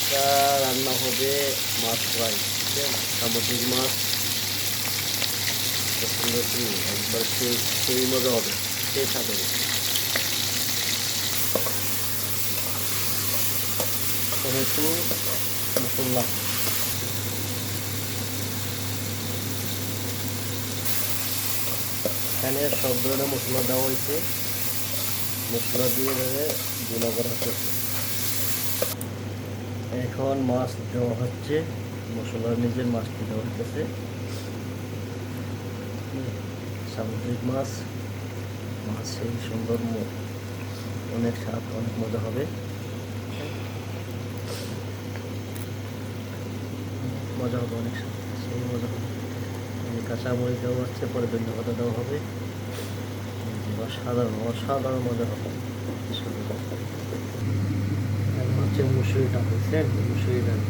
আজকে রান্না হবে মাছ ফ্রাই, সামুদ্রিক মাছ। একবার সেই মজা হবে, সেই স্বাদ হবে। টমেটো, মশলা, এখানে সব ধরনের মশলা দেওয়া হয়েছে। মশলা দিয়ে গুঁড়া করা হচ্ছে। এখন মাছ দেওয়া হচ্ছে, মশলার নিজের মাছটি দেওয়া হচ্ছে। সামুদ্রিক মাছ, মাছ সেই সুন্দর, অনেক স্বাদ, অনেক মজা হবে। মজা হবে, অনেক স্বাদ, সেই মজা হবে। কাঁচা মরিচ দেওয়া হচ্ছে, পরে ধনিয়া পাতা দেওয়া হবে। অসাধারণ অসাধারণ মজা হবে। এখন হচ্ছে মুসুরি ডাল, বুঝছেন? মুসুরি ডাল